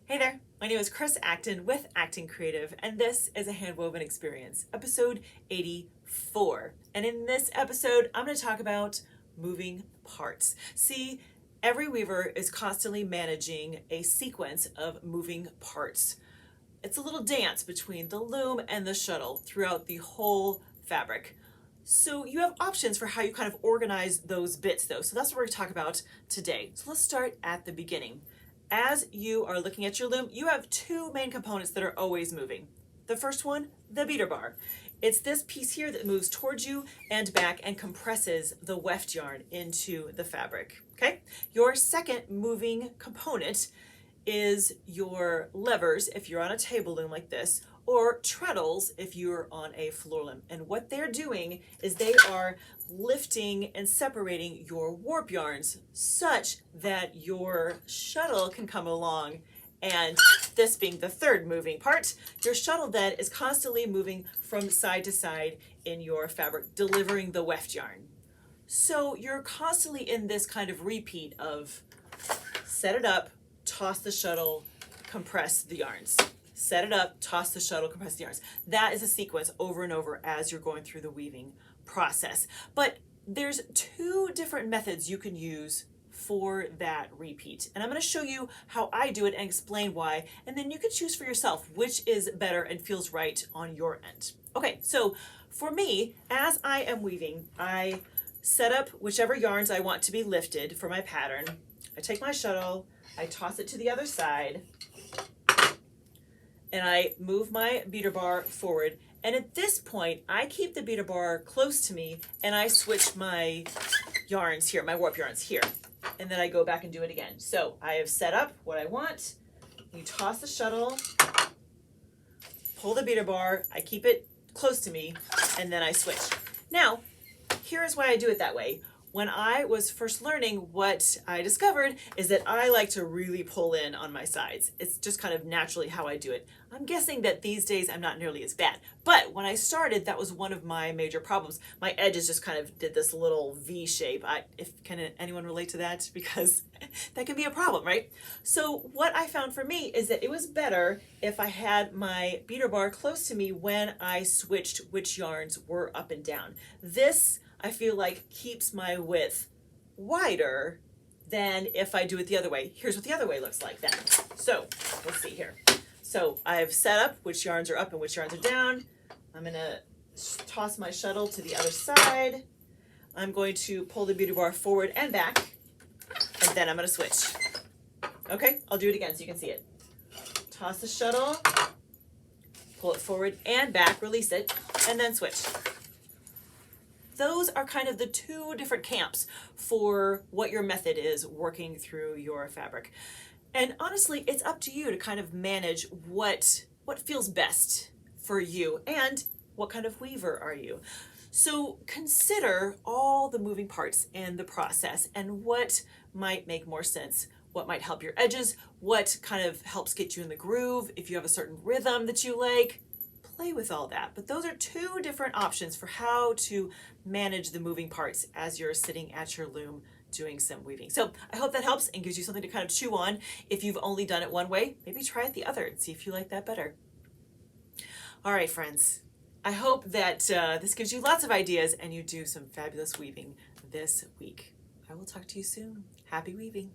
Hey there, my name is Chris Acton with Acton Creative, and this is A Handwoven Experience, episode 84. And in this episode, I'm going to talk about moving parts. See, every weaver is constantly managing a sequence of moving parts. It's a little dance between the loom and the shuttle throughout the whole fabric. So you have options for how you kind of organize those bits though. So that's what we're going to talk about today. So let's start at the beginning. As you are looking at your loom, you have two main components that are always moving. The first one, the beater bar. It's this piece here that moves towards you and back and compresses the weft yarn into the fabric, okay? Your second moving component is your levers if you're on a table loom like this, or treadles if you're on a floor loom. And what they're doing is they are lifting and separating your warp yarns such that your shuttle can come along. And this being the third moving part, your shuttle then is constantly moving from side to side in your fabric, delivering the weft yarn. So you're constantly in this kind of repeat of set it up, toss the shuttle, compress the yarns. Set it up, toss the shuttle, compress the yarns. That is a sequence over and over as you're going through the weaving process. But there's two different methods you can use for that repeat. And I'm going to show you how I do it and explain why. And then you can choose for yourself which is better and feels right on your end. Okay, so for me, as I am weaving, I set up whichever yarns I want to be lifted for my pattern. I take my shuttle, I toss it to the other side, and I move my beater bar forward. And at this point, I keep the beater bar close to me and I switch my yarns here, my warp yarns here. And then I go back and do it again. So I have set up what I want. You toss the shuttle, pull the beater bar, I keep it close to me, and then I switch. Now, here's why I do it that way. When I was first learning, what I discovered is that I like to really pull in on my sides. It's just kind of naturally how I do it. I'm guessing that these days I'm not nearly as bad. But when I started, that was one of my major problems. My edges just kind of did this little V shape. Can anyone relate to that? Because that can be a problem, right? So what I found for me is that it was better if I had my beater bar close to me when I switched which yarns were up and down. This, I feel like, keeps my width wider than if I do it the other way. Here's what the other way looks like then. So let's see here. So I've set up which yarns are up and which yarns are down. I'm going to toss my shuttle to the other side. I'm going to pull the beater bar forward and back, and then I'm going to switch. Okay, I'll do it again so you can see it. Toss the shuttle, pull it forward and back, release it, and then switch. Those are kind of the two different camps for what your method is working through your fabric. And honestly, it's up to you to kind of manage what feels best for you and what kind of weaver are you. So consider all the moving parts in the process and what might make more sense, what might help your edges, what kind of helps get you in the groove, if you have a certain rhythm that you like. Play with all that. But those are two different options for how to manage the moving parts as you're sitting at your loom doing some weaving. So I hope that helps and gives you something to kind of chew on. If you've only done it one way, maybe try it the other and see if you like that better. All right, friends. I hope that this gives you lots of ideas and you do some fabulous weaving this week. I will talk to you soon. Happy weaving.